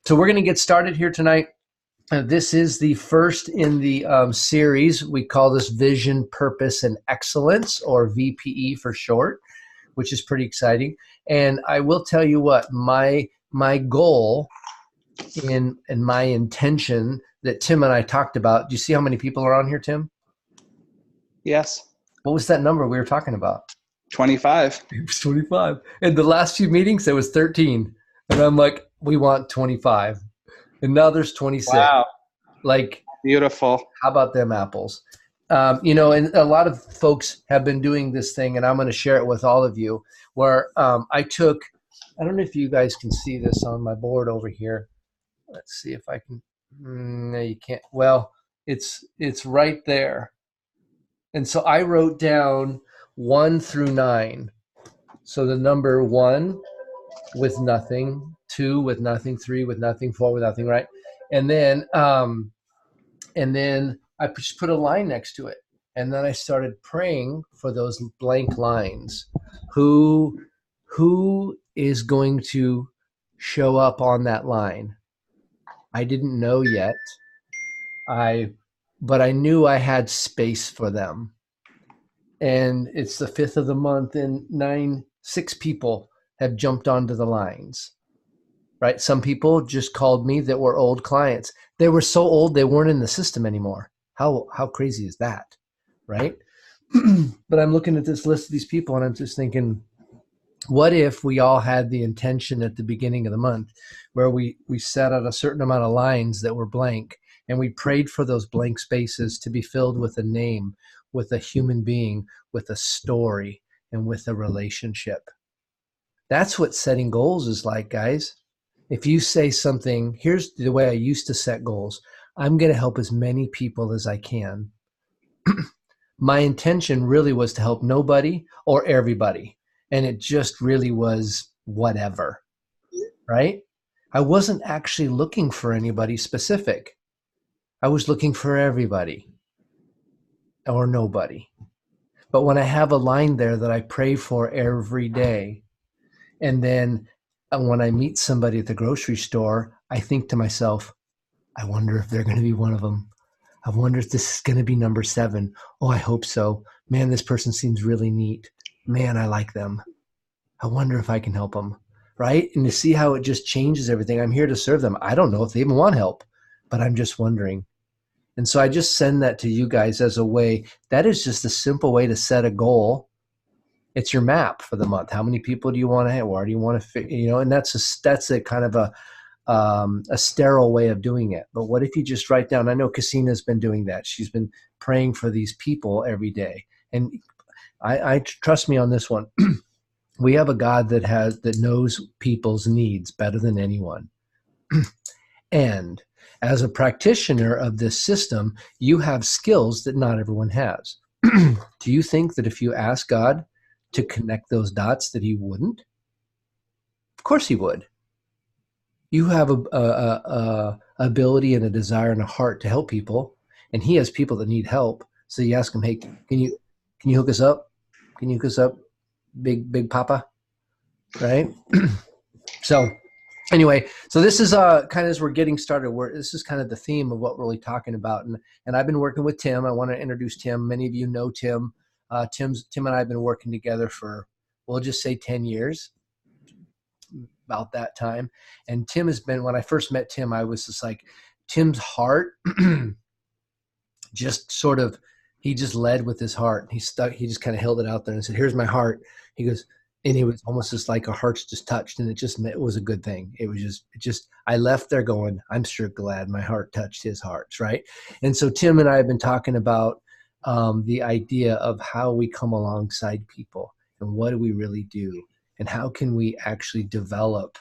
So we're going to get started here tonight. This is the first in the series. We call this Vision, Purpose, and Excellence, or VPE for short, which is pretty exciting. And I will tell you what, my goal and my intention that Tim and I talked about. Do you see how many people are on here, Tim? Yes. What was that number we were talking about? 25. It was 25. In the last few meetings, there was 13. And I'm like, we want 25. And now there's 26. Wow. Like, Beautiful. how about them apples? And a lot of folks have been doing this thing, and I'm going to share it with all of you, where I don't know if you guys can see this on my board over here. Let's see if I can. No, you can't. Well, it's right there. And so I wrote down 1 through 9. So the number 1 with nothing, 2 with nothing, 3 with nothing, 4 with nothing, right? And then I just put a line next to it. And then I started praying for those blank lines. Who is going to show up on that line? I didn't know yet. But I knew I had space for them. And it's the 5th of the month, and 6 people have jumped onto the lines. Right? Some people just called me that were old clients. They were so old they weren't in the system anymore. How crazy is that? Right? But I'm looking at this list of these people and I'm just thinking, what if we all had the intention at the beginning of the month where we set out a certain amount of lines that were blank, and we prayed for those blank spaces to be filled with a name, with a human being, with a story, and with a relationship. That's what setting goals is like, guys. If you say something, here's the way I used to set goals. I'm going to help as many people as I can. My intention really was to help nobody or everybody. And it just really was whatever, right? I wasn't actually looking for anybody specific. I was looking for everybody or nobody. But when I have a line there that I pray for every day, and then when I meet somebody at the grocery store, I think to myself, I wonder if they're going to be one of them. I wonder if this is going to be number 7. Oh, I hope so. Man, this person seems really neat. Man, I like them. I wonder if I can help them. Right? And to see how it just changes everything. I'm here to serve them. I don't know if they even want help, but I'm just wondering. And so I just send that to you guys as a way. That is just a simple way to set a goal. It's your map for the month. How many people do you want to have? Where do you want to fit? And that's a kind of a sterile way of doing it. But what if you just write down? I know Cassina's been doing that. She's been praying for these people every day, and I trust me on this one. We have a God that knows people's needs better than anyone. And as a practitioner of this system, you have skills that not everyone has. Do you think that if you ask God to connect those dots that he wouldn't? Of course he would. You have a ability and a desire and a heart to help people, and he has people that need help. So you ask him, hey, can you hook us up? Can you hook us up, big Papa? Right? So anyway, so this is kind of as we're getting started. This is kind of the theme of what we're really talking about, and I've been working with Tim. I want to introduce Tim. Many of you know Tim. Tim and I have been working together for, we'll just say 10 years, about that time. And Tim has been, when I first met Tim, I was just like, Tim's heart just sort of, he just led with his heart. He just kind of held it out there and said, here's my heart. He goes, and it was almost just like our hearts just touched, and it was a good thing. It just, I left there going, I'm sure glad my heart touched his hearts, right? And so Tim and I have been talking about the idea of how we come alongside people and what do we really do, and how can we actually develop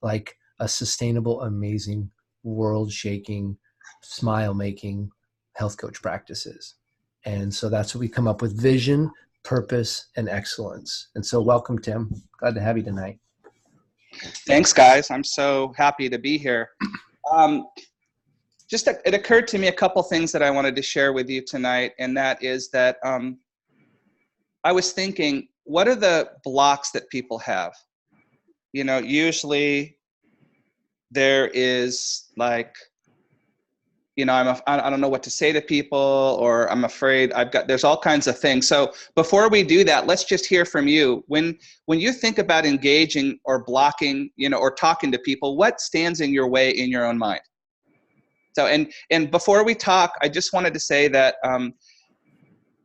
like a sustainable, amazing, world-shaking, smile-making health coach practices. And so that's what we come up with: vision, purpose, and excellence. And so welcome, Tim. Glad to have you tonight. Thanks, guys. I'm so happy to be here. It occurred to me a couple things that I wanted to share with you tonight, and that is that I was thinking, what are the blocks that people have? Usually there is like, you know, I don't know what to say to people, or I'm afraid there's all kinds of things. So before we do that, let's just hear from you. When you think about engaging or blocking, you know, or talking to people, what stands in your way in your own mind? So, and before we talk, I just wanted to say that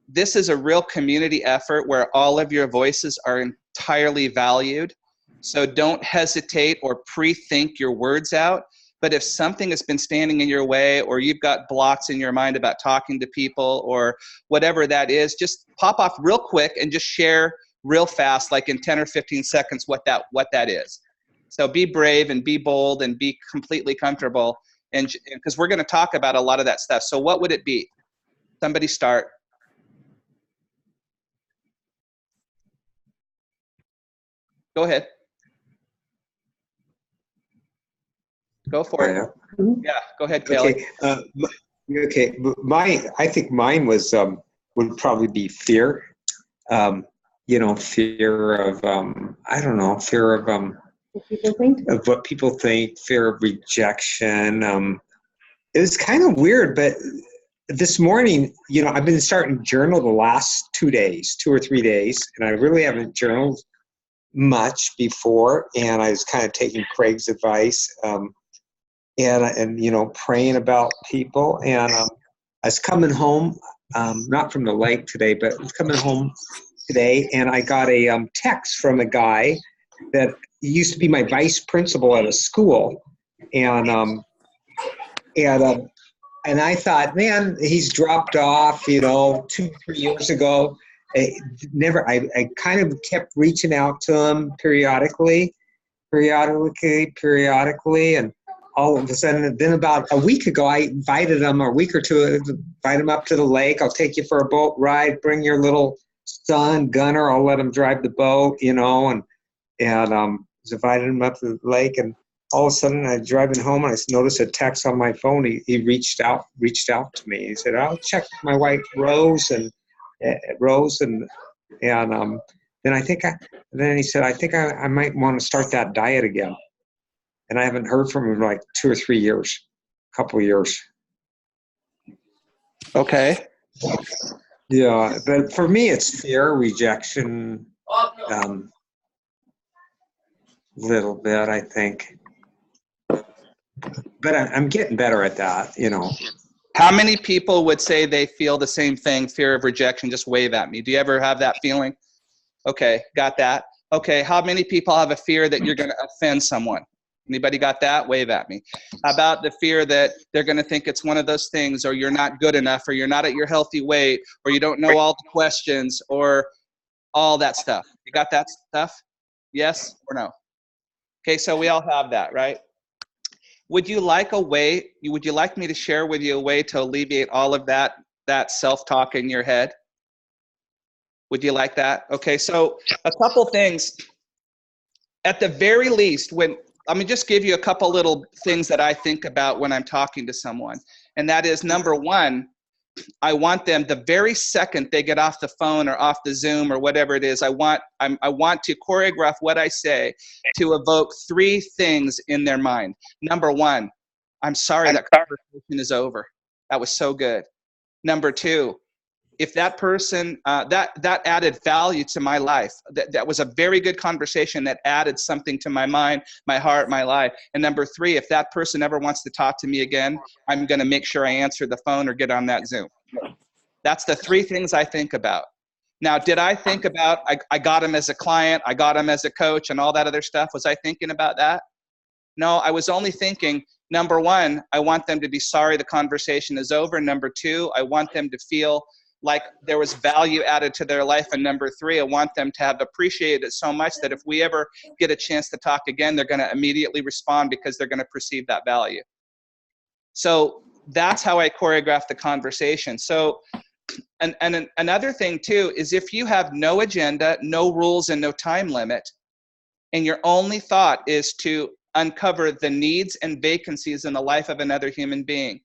this is a real community effort where all of your voices are entirely valued. So don't hesitate or pre-think your words out. But if something has been standing in your way, or you've got blocks in your mind about talking to people or whatever that is, just pop off real quick and just share real fast, like in 10 or 15 seconds, what that is. So be brave and be bold and be completely comfortable, and because we're going to talk about a lot of that stuff. So what would it be? Somebody start. Go ahead. Go for it. Yeah, go ahead, Kelly. Okay. I think mine was would probably be fear. You know, fear of I don't know, fear of what people think, fear of rejection. It was kind of weird, but this morning, you know, I've been starting to journal the last 2 or 3 days, and I really haven't journaled much before. And I was kind of taking Craig's advice. And you know, praying about people. And I was coming home, not from the lake today, but I was coming home today, and I got a text from a guy that used to be my vice principal at a school, and I thought, man, he's dropped off, you know, 2-3 years ago. I kind of kept reaching out to him periodically, and all of a sudden, then about a week ago, I invited him, or a week or two, invite him up to the lake. I'll take you for a boat ride. Bring your little son, Gunner. I'll let him drive the boat, you know. And was invited him up to the lake. And all of a sudden, I was driving home, and I noticed a text on my phone. He reached out to me. He said, "I'll check with my wife, Rose, and then then he said, I think I might want to start that diet again." And I haven't heard from him in like 2 or 3 years, couple of years. Okay. Yeah, but for me, it's fear, rejection, little bit, I think. But I'm getting better at that, you know. How many people would say they feel the same thing, fear of rejection? Just wave at me. Do you ever have that feeling? Okay, got that. Okay, how many people have a fear that you're going to offend someone? Anybody got that? Wave at me. How about the fear that they're going to think it's one of those things, or you're not good enough, or you're not at your healthy weight, or you don't know all the questions, or all that stuff? You got that stuff? Yes or no? Okay, so we all have that, right? Would you like me to share with you a way to alleviate all of that self-talk in your head? Would you like that? Okay, so a couple things. At the very least, let me just give you a couple little things that I think about when I'm talking to someone. And that is, number one, I want them, the very second they get off the phone or off the Zoom or whatever it is, I want to choreograph what I say to evoke 3 things in their mind. Number one, I'm sorry that conversation is over. That was so good. Number 2, if that person, that added value to my life, that was a very good conversation that added something to my mind, my heart, my life. And number 3, if that person ever wants to talk to me again, I'm going to make sure I answer the phone or get on that Zoom. That's the 3 things I think about. Now, did I think about, I got him as a client, I got him as a coach and all that other stuff? Was I thinking about that? No, I was only thinking, number 1, I want them to be sorry the conversation is over. Number 2, I want them to feel like there was value added to their life. And number 3, I want them to have appreciated it so much that if we ever get a chance to talk again, they're going to immediately respond because they're going to perceive that value. So that's how I choreograph the conversation. So, and another thing too, is if you have no agenda, no rules, and no time limit, and your only thought is to uncover the needs and vacancies in the life of another human being.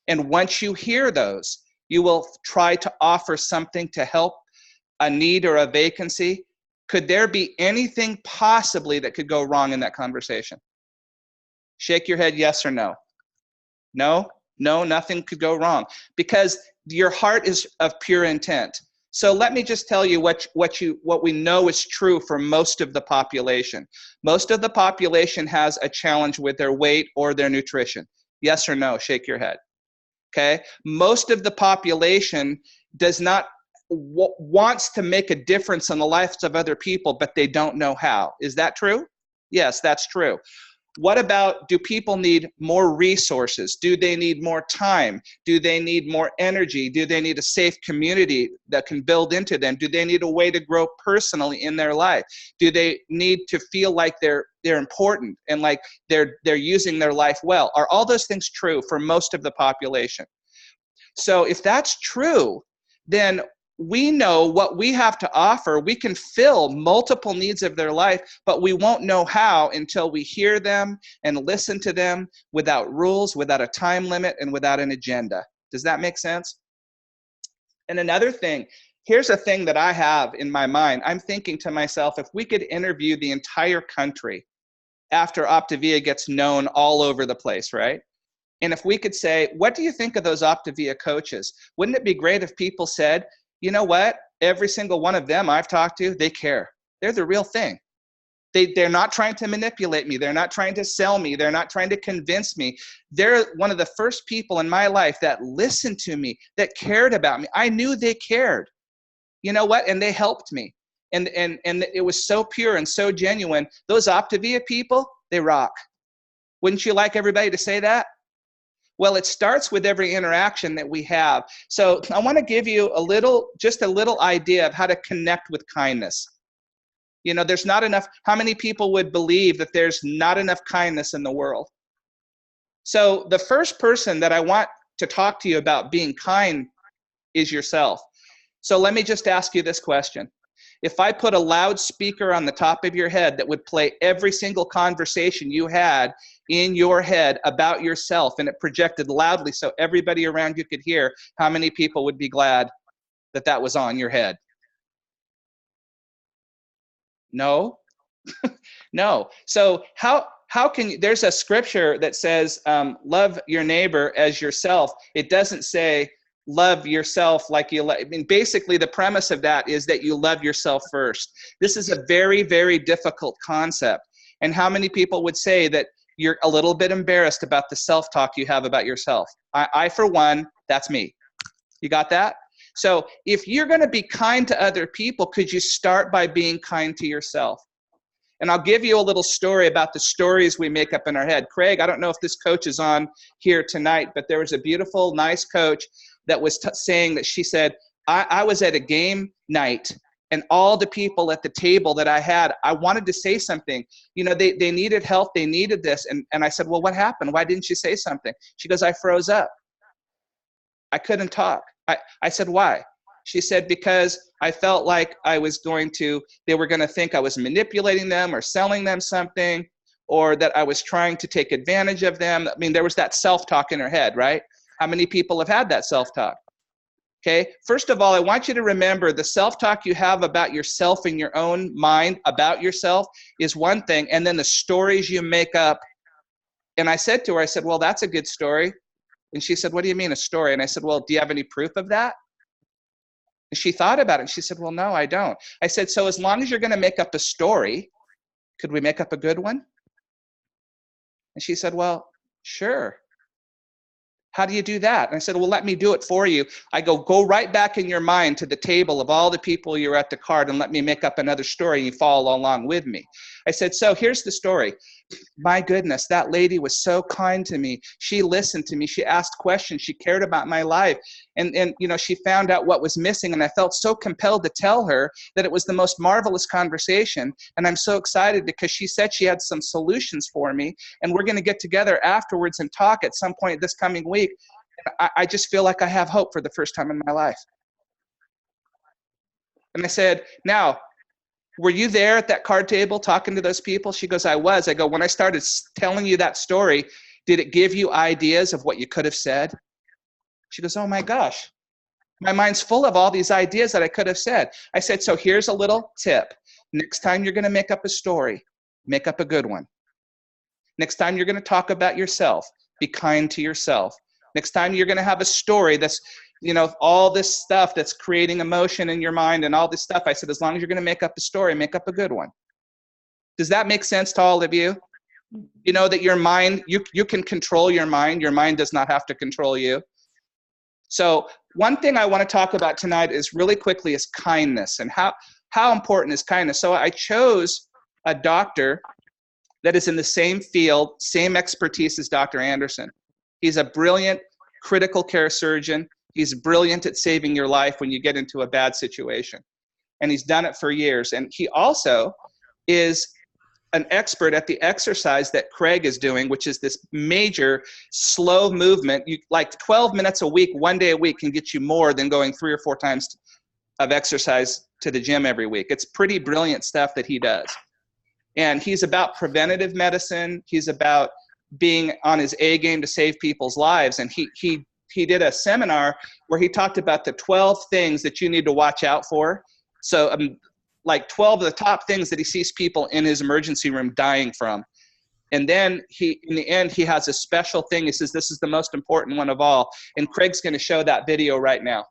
And once you hear those, you will try to offer something to help a need or a vacancy. Could there be anything possibly that could go wrong in that conversation? Shake your head, yes or no. No, no, nothing could go wrong because your heart is of pure intent. So let me just tell you what we know is true for most of the population. Most of the population has a challenge with their weight or their nutrition. Yes or no? Shake your head. Okay. Most of the population does not wants to make a difference in the lives of other people, but they don't know how. Is that true? Yes, that's true. What about, do people need more resources? Do they need more time? Do they need more energy? Do they need a safe community that can build into them? Do they need a way to grow personally in their life? Do they need to feel like they're important and like they're using their life well? Are all those things true for most of the population? So if that's true, then we know what we have to offer. We can fill multiple needs of their life, but we won't know how until we hear them and listen to them without rules, without a time limit, and without an agenda. Does that make sense? And another thing, here's a thing that I have in my mind. I'm thinking to myself, if we could interview the entire country after Optavia gets known all over the place, right? And if we could say, what do you think of those Optavia coaches? Wouldn't it be great if people said, you know what? Every single one of them I've talked to, they care. They're the real thing. They're not trying to manipulate me. They're not trying to sell me. They're not trying to convince me. They're one of the first people in my life that listened to me, that cared about me. I knew they cared. You know what? And they helped me. And it was so pure and so genuine. Those Optavia people, they rock. Wouldn't you like everybody to say that? Well, it starts with every interaction that we have. So I want to give you just a little idea of how to connect with kindness. You know, there's not enough. How many people would believe that there's not enough kindness in the world? So the first person that I want to talk to you about being kind is yourself. So let me just ask you this question. If I put a loudspeaker on the top of your head that would play every single conversation you had in your head about yourself, and it projected loudly so everybody around you could hear, how many people would be glad that that was on your head? No? No. So how can you, there's a scripture that says, love your neighbor as yourself. It doesn't say, love yourself like you love. I mean, basically the premise of that is that you love yourself first. This is a very, very difficult concept. And how many people would say that you're a little bit embarrassed about the self-talk you have about yourself? I for one, that's me. You got that? So if you're going to be kind to other people, could you start by being kind to yourself? And I'll give you a little story about the stories we make up in our head. Craig, I don't know if this coach is on here tonight, but there was a beautiful, nice coach that was saying that she said, I was at a game night and all the people at the table that I had, I wanted to say something. You know, they needed help. They needed this. And I said, well, what happened? Why didn't you say something? She goes, I froze up. I couldn't talk. I said, why? She said, because I felt like they were going to think I was manipulating them or selling them something, or that I was trying to take advantage of them. I mean, there was that self-talk in her head, right? How many people have had that self-talk? Okay, first of all, I want you to remember the self-talk you have about yourself in your own mind about yourself is one thing, and then the stories you make up. And I said to her, I said, well, that's a good story. And she said, what do you mean a story? And I said, well, do you have any proof of that? And she thought about it and she said, well, no, I don't. I said, so as long as you're going to make up a story, could we make up a good one? And she said, well, sure. How do you do that? And I said, well, let me do it for you. I go right back in your mind to the table of all the people you're at the card and let me make up another story and you follow along with me. I said, so here's the story. My goodness, that lady was so kind to me. She listened to me. She asked questions. She cared about my life. And you know, she found out what was missing. And I felt so compelled to tell her that it was the most marvelous conversation. And I'm so excited because she said she had some solutions for me. And we're going to get together afterwards and talk at some point this coming week. I just feel like I have hope for the first time in my life. And I said, now, were you there at that card table talking to those people? She goes, I was. I go, when I started telling you that story, did it give you ideas of what you could have said? She goes, oh my gosh, my mind's full of all these ideas that I could have said. I said, so here's a little tip. Next time you're going to make up a story, make up a good one. Next time you're going to talk about yourself, be kind to yourself. Next time you're going to have a story that's, all this stuff that's creating emotion in your mind and all this stuff, I said, as long as you're going to make up a story, make up a good one. Does that make sense to all of you? You know that your mind, you can control your mind. Your mind does not have to control you. So one thing I want to talk about tonight is really quickly is kindness, and how important is kindness. So I chose a doctor that is in the same field, same expertise as Dr. Anderson. He's a brilliant critical care surgeon. He's brilliant at saving your life when you get into a bad situation. And he's done it for years. And he also is an expert at the exercise that Craig is doing, which is this major slow movement. Like 12 minutes a week, 1 day a week can get you more than going 3 or 4 times of exercise to the gym every week. It's pretty brilliant stuff that he does. And he's about preventative medicine. He's about being on his A game to save people's lives. And he did a seminar where he talked about the 12 things that you need to watch out for. So like 12 of the top things that he sees people in his emergency room dying from. And then in the end, he has a special thing. He says, this is the most important one of all. And Craig's going to show that video right now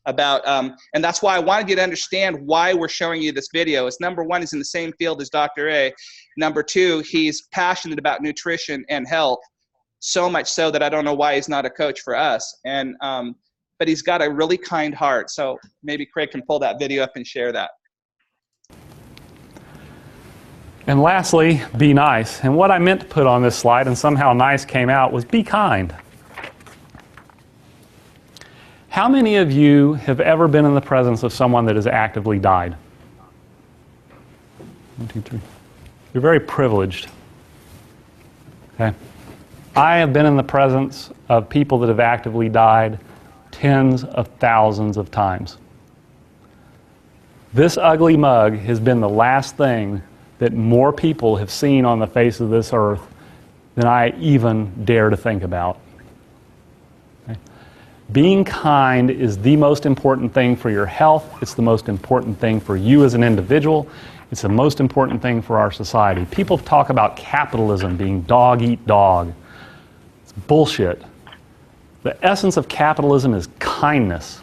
about, and that's why I wanted you to understand why we're showing you this video. Is number one, he's in the same field as Dr. A. Number two, he's passionate about nutrition and health, so much so that I don't know why he's not a coach for us. And, but he's got a really kind heart. So maybe Craig can pull that video up and share that. And lastly, be nice. And what I meant to put on this slide, and somehow nice came out, was be kind. How many of you have ever been in the presence of someone that has actively died? 1, 2, 3. You're very privileged. Okay. I have been in the presence of people that have actively died tens of thousands of times. This ugly mug has been the last thing that more people have seen on the face of this earth than I even dare to think about. Okay? Being kind is the most important thing for your health. It's the most important thing for you as an individual. It's the most important thing for our society. People talk about capitalism being dog eat dog. It's bullshit. The essence of capitalism is kindness.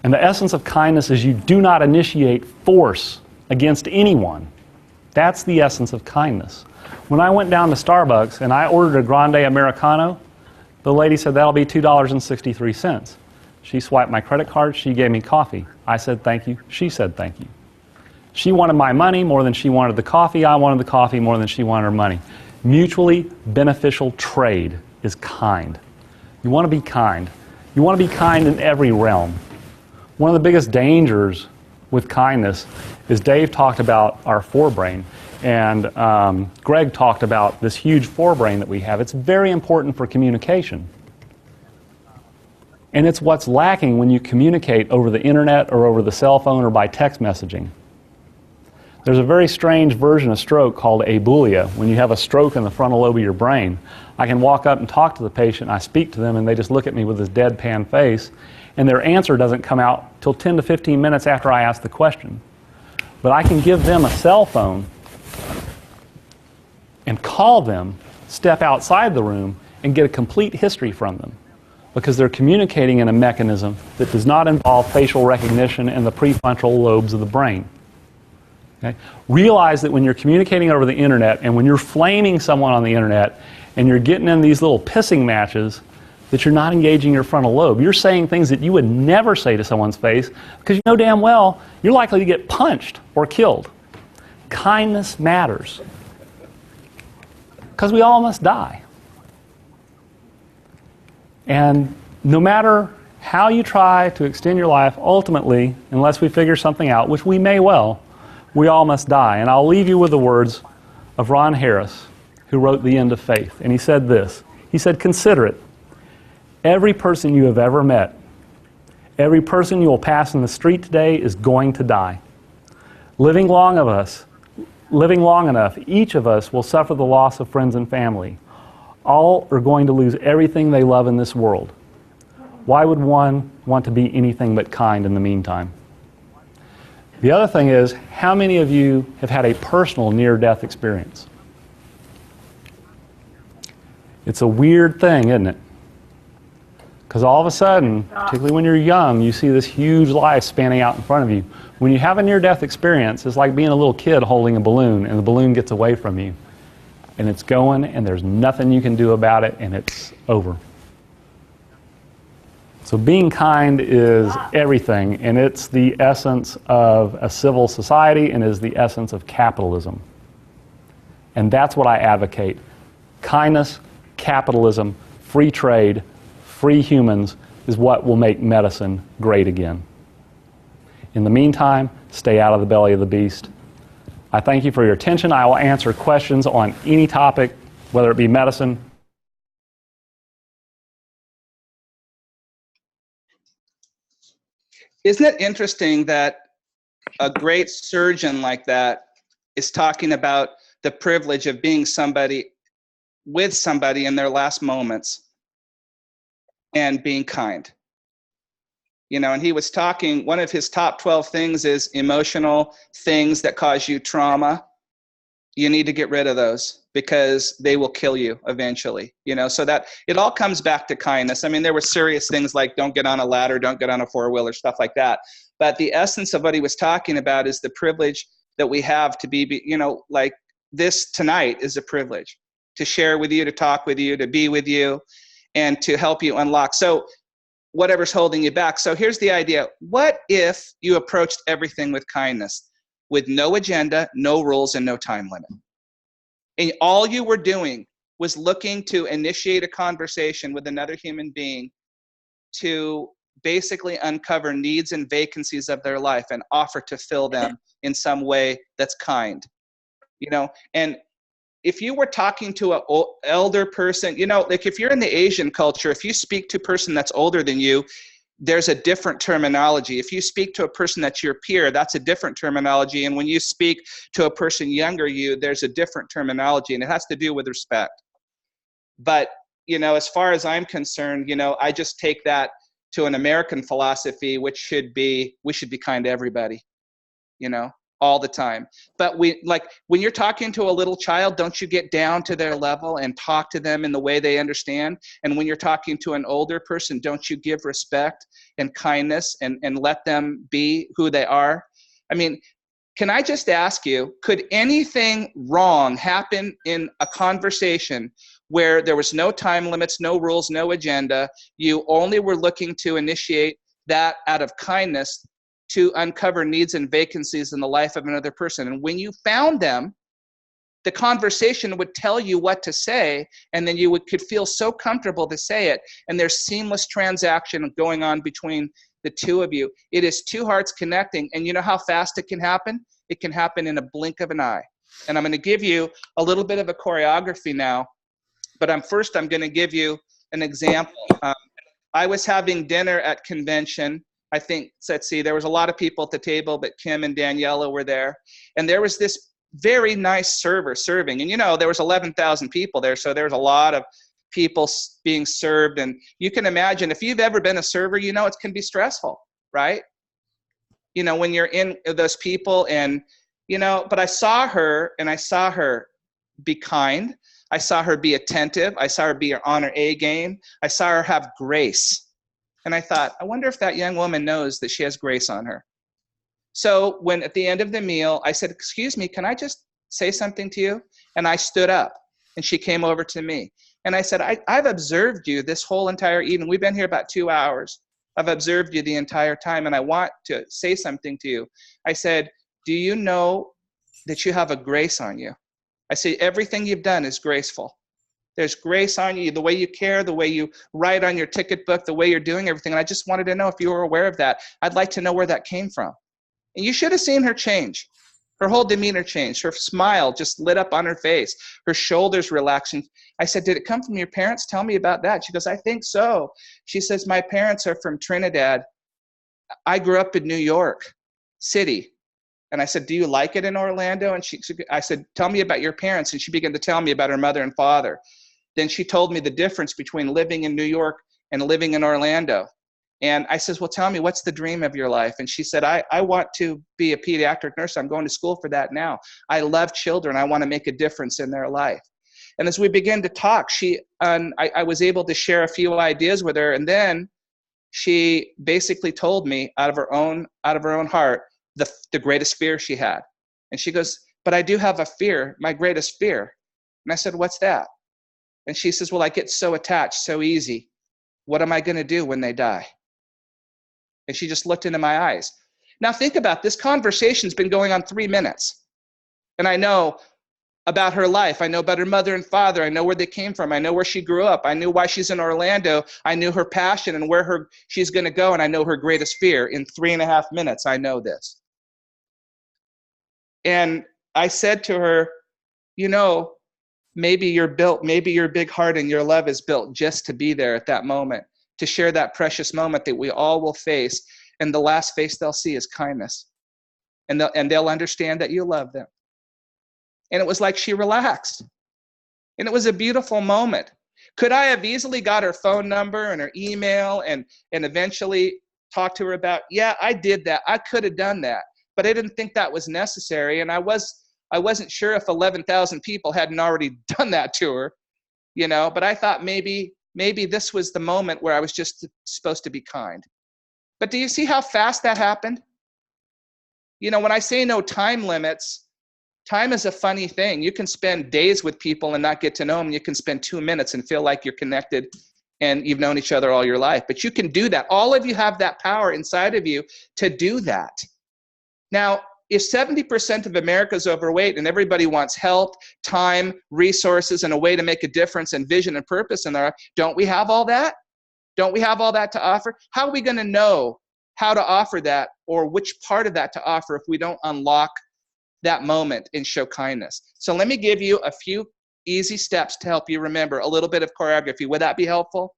And the essence of kindness is you do not initiate force against anyone. That's the essence of kindness. When I went down to Starbucks and I ordered a Grande Americano, the lady said, that'll be $2.63. She swiped my credit card, she gave me coffee. I said thank you, she said thank you. She wanted my money more than she wanted the coffee, I wanted the coffee more than she wanted her money. Mutually beneficial trade is kind. You want to be kind. You want to be kind in every realm. One of the biggest dangers with kindness is Dave talked about our forebrain, and Greg talked about this huge forebrain that we have. It's very important for communication. And it's what's lacking when you communicate over the internet or over the cell phone or by text messaging. There's a very strange version of stroke called abulia. When you have a stroke in the frontal lobe of your brain, I can walk up and talk to the patient, I speak to them, and they just look at me with this deadpan face, and their answer doesn't come out till 10 to 15 minutes after I ask the question. But I can give them a cell phone and call them, step outside the room, and get a complete history from them, because they're communicating in a mechanism that does not involve facial recognition and the prefrontal lobes of the brain. Okay? Realize that when you're communicating over the internet and when you're flaming someone on the internet and you're getting in these little pissing matches, that you're not engaging your frontal lobe. You're saying things that you would never say to someone's face because you know damn well you're likely to get punched or killed. Kindness matters because we all must die. And no matter how you try to extend your life, ultimately, unless we figure something out, which we may well, we all must die. And I'll leave you with the words of Ron Harris, who wrote The End of Faith. And he said this. He said, consider it. Every person you have ever met, every person you will pass in the street today is going to die. Living long enough, each of us will suffer the loss of friends and family. All are going to lose everything they love in this world. Why would one want to be anything but kind in the meantime? The other thing is, how many of you have had a personal near-death experience? It's a weird thing, isn't it? Because all of a sudden, particularly when you're young, you see this huge life spanning out in front of you. When you have a near-death experience, it's like being a little kid holding a balloon, and the balloon gets away from you. And it's going, and there's nothing you can do about it, and it's over. So being kind is everything, and it's the essence of a civil society and is the essence of capitalism. And that's what I advocate. Kindness, capitalism, free trade, free humans is what will make medicine great again. In the meantime, stay out of the belly of the beast. I thank you for your attention. I will answer questions on any topic, whether it be medicine. Isn't it interesting that a great surgeon like that is talking about the privilege of being with somebody in their last moments and being kind? And he was talking, one of his top 12 things is emotional things that cause you trauma. You need to get rid of those because they will kill you eventually, so that it all comes back to kindness. I mean, there were serious things like don't get on a ladder, don't get on a four-wheeler, stuff like that. But the essence of what he was talking about is the privilege that we have to be, like this tonight is a privilege to share with you, to talk with you, to be with you, and to help you unlock. So whatever's holding you back. So here's the idea. What if you approached everything with kindness, with no agenda, no rules, and no time limit? And all you were doing was looking to initiate a conversation with another human being to basically uncover needs and vacancies of their life and offer to fill them in some way that's kind. And if you were talking to an elder person, like if you're in the Asian culture, if you speak to a person that's older than you, there's a different terminology. If you speak to a person that's your peer, that's a different terminology. And when you speak to a person younger you, there's a different terminology, and it has to do with respect. But, as far as I'm concerned, I just take that to an American philosophy, which should be, we should be kind to everybody, all the time. But when you're talking to a little child, don't you get down to their level and talk to them in the way they understand? And when you're talking to an older person, don't you give respect and kindness and let them be who they are? I mean, can I just ask you, could anything wrong happen in a conversation where there was no time limits, no rules, no agenda? You only were looking to initiate that out of kindness to uncover needs and vacancies in the life of another person. And when you found them, the conversation would tell you what to say, and then you could feel so comfortable to say it, and there's seamless transaction going on between the two of you. It is two hearts connecting, and you know how fast it can happen? It can happen in a blink of an eye. And I'm going to give you a little bit of a choreography now, but I'm going to give you an example. I was having dinner at convention. I think, let's see, there was a lot of people at the table, but Kim and Daniela were there. And there was this very nice server serving. And, there was 11,000 people there, so there was a lot of people being served. And you can imagine, if you've ever been a server, it can be stressful, right? When you're in those people and, but I saw her be kind. I saw her be attentive. I saw her be on her A game. I saw her have grace. And I thought, I wonder if that young woman knows that she has grace on her. So when at the end of the meal, I said, excuse me, can I just say something to you? And I stood up and she came over to me. And I said, I've observed you this whole entire evening. We've been here about 2 hours. I've observed you the entire time, and I want to say something to you. I said, do you know that you have a grace on you? I say, everything you've done is graceful. There's grace on you, the way you care, the way you write on your ticket book, the way you're doing everything. And I just wanted to know if you were aware of that. I'd like to know where that came from. And you should have seen her change. Her whole demeanor changed. Her smile just lit up on her face. Her shoulders relaxing. I said, did it come from your parents? Tell me about that. She goes, I think so. She says, my parents are from Trinidad. I grew up in New York City. And I said, do you like it in Orlando? And I said, tell me about your parents. And she began to tell me about her mother and father. Then she told me the difference between living in New York and living in Orlando. And I says, well, tell me, what's the dream of your life? And she said, I want to be a pediatric nurse. I'm going to school for that now. I love children. I want to make a difference in their life. And as we began to talk, I was able to share a few ideas with her. And then she basically told me out of her own heart, the greatest fear she had. And she goes, but I do have a fear, my greatest fear. And I said, what's that? And she says, well, I get so attached so easy. What am I going to do when they die? And she just looked into my eyes. Now think about this conversation's been going on 3 minutes. And I know about her life. I know about her mother and father. I know where they came from. I know where she grew up. I knew why she's in Orlando. I knew her passion and where she's going to go. And I know her greatest fear. In 3.5 minutes, I know this. And I said to her, you know, maybe your big heart and your love is built just to be there at that moment, to share that precious moment that we all will face. And the last face they'll see is kindness. And they'll understand that you love them. And it was like she relaxed. And it was a beautiful moment. Could I have easily got her phone number and her email and eventually talked to her about, yeah, I did that. I could have done that. But I didn't think that was necessary. And I wasn't sure if 11,000 people hadn't already done that to her, you know, but I thought maybe this was the moment where I was just supposed to be kind. But do you see how fast that happened? You know, when I say no time limits, time is a funny thing. You can spend days with people and not get to know them. You can spend 2 minutes and feel like you're connected and you've known each other all your life. But you can do that. All of you have that power inside of you to do that. Now, if 70% of America is overweight and everybody wants help, time, resources, and a way to make a difference and vision and purpose in their life, don't we have all that? Don't we have all that to offer? How are we going to know how to offer that or which part of that to offer if we don't unlock that moment and show kindness? So let me give you a few easy steps to help you remember a little bit of choreography. Would that be helpful?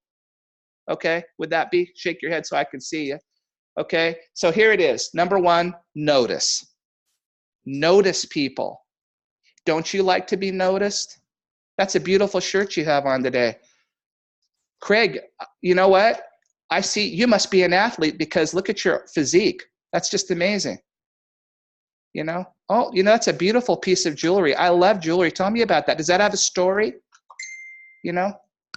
Okay, would that be? Shake your head so I can see you. Okay, so here it is. Number 1, notice. Notice people. Don't you like to be noticed? That's a beautiful shirt you have on today. Craig, you know what? I see you must be an athlete because look at your physique. That's just amazing. You know? Oh, you know, that's a beautiful piece of jewelry. I love jewelry. Tell me about that. Does that have a story? You know?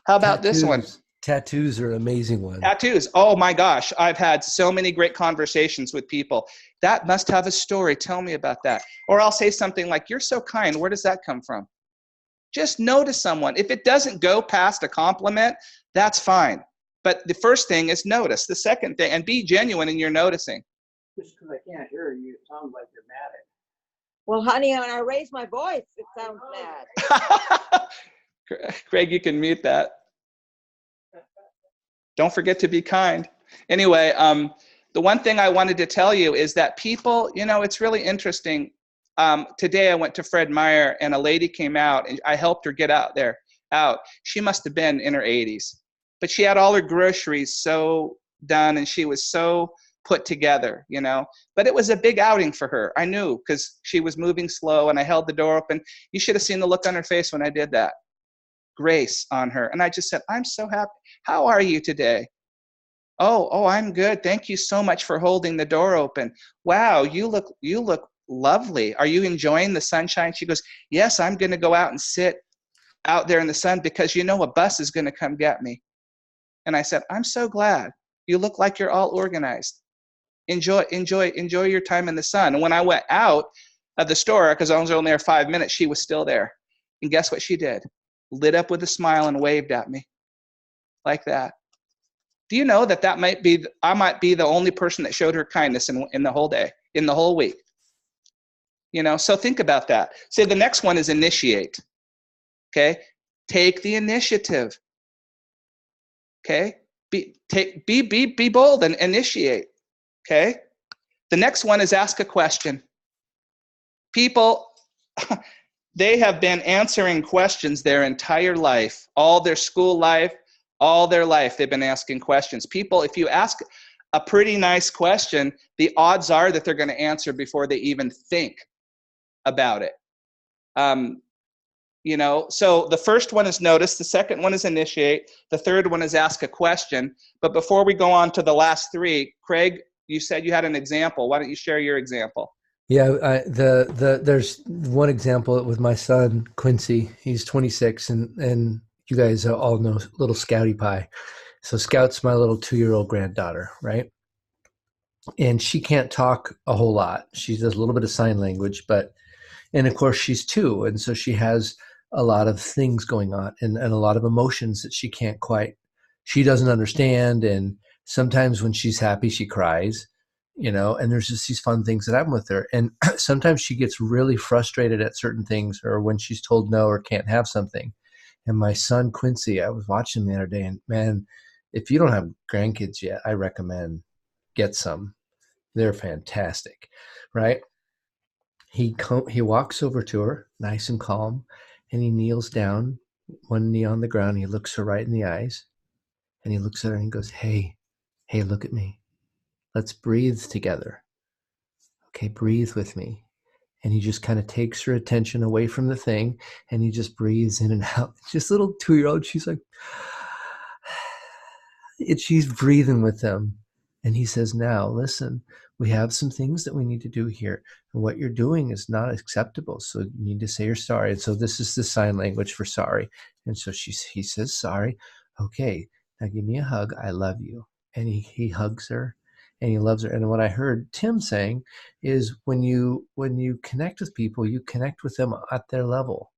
How about this one? Tattoos are an amazing one. Tattoos. Oh my gosh. I've had so many great conversations with people. That must have a story. Tell me about that. Or I'll say something like, you're so kind. Where does that come from? Just notice someone. If it doesn't go past a compliment, that's fine. But the first thing is notice. The second thing, and be genuine in your noticing. Just because I can't hear you, it sounds like you're mad at me. Well, honey, when I raise my voice, it sounds mad. Craig, you can mute that. Don't forget to be kind. Anyway, the one thing I wanted to tell you is that people, you know, it's really interesting. Today I went to Fred Meyer and a lady came out and I helped her get out. She must have been in her 80s, but she had all her groceries so done and she was so put together, you know, but it was a big outing for her. I knew because she was moving slow and I held the door open. You should have seen the look on her face when I did that. Grace on her. And I just said, I'm so happy. How are you today? Oh, I'm good. Thank you so much for holding the door open. Wow, you look lovely. Are you enjoying the sunshine? She goes, yes, I'm going to go out and sit out there in the sun because you know a bus is going to come get me. And I said, I'm so glad. You look like you're all organized. Enjoy your time in the sun. And when I went out of the store, because I was only there 5 minutes, she was still there. And guess what she did? Lit up with a smile and waved at me like that. Do you know that I might be the only person that showed her kindness in the whole day, in the whole week? You know, so think about that. Say the next one is initiate. Okay? Take the initiative. Okay? Be bold and initiate. Okay? The next one is ask a question. People, they have been answering questions their entire life, all their school life, all their life, they've been asking questions. People, if you ask a pretty nice question, the odds are that they're going to answer before they even think about it. You know, so the first one is notice, the second one is initiate, the third one is ask a question. But before we go on to the last three, Craig, you said you had an example. Why don't you share your example? Yeah, there's one example with my son Quincy. He's 26, and you guys all know little Scouty Pie. So Scout's my little 2-year-old granddaughter, right? And she can't talk a whole lot. She does a little bit of sign language, but and of course she's 2, and so she has a lot of things going on and a lot of emotions that she doesn't understand. And sometimes when she's happy she cries, and there's just these fun things that happen with her. And sometimes she gets really frustrated at certain things, or when she's told no or can't have something. And my son Quincy, I was watching him the other day, and man, if you don't have grandkids yet, I recommend get some. They're fantastic, right? He walks over to her, nice and calm, and he kneels down, one knee on the ground. He looks her right in the eyes, and he looks at her and he goes, "Hey, hey, look at me. Let's breathe together. Okay, breathe with me." And he just kind of takes her attention away from the thing, and he just breathes in and out. Just little 2-year-old, she's like, she's breathing with them. And he says, "Now, listen, we have some things that we need to do here. And what you're doing is not acceptable. So you need to say you're sorry." And so this is the sign language for sorry. And so he says, "Sorry. Okay, now give me a hug. I love you." And he hugs her and he loves her. And what I heard Tim saying is when you connect with people, you connect with them at their level.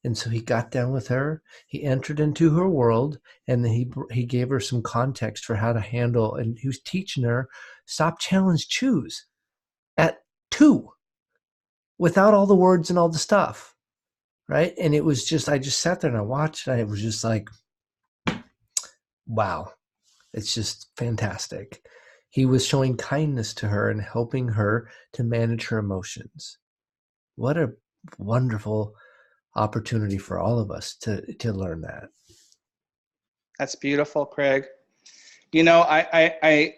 And so he got down with her, he entered into her world, and then he gave her some context for how to handle, and he was teaching her stop, challenge, choose at 2 without all the words and all the stuff, right? And it was just, I just sat there and I watched, and I was just like, wow, it's just fantastic. He was showing kindness to her and helping her to manage her emotions. What a wonderful opportunity for all of us to learn that. That's beautiful, Craig. I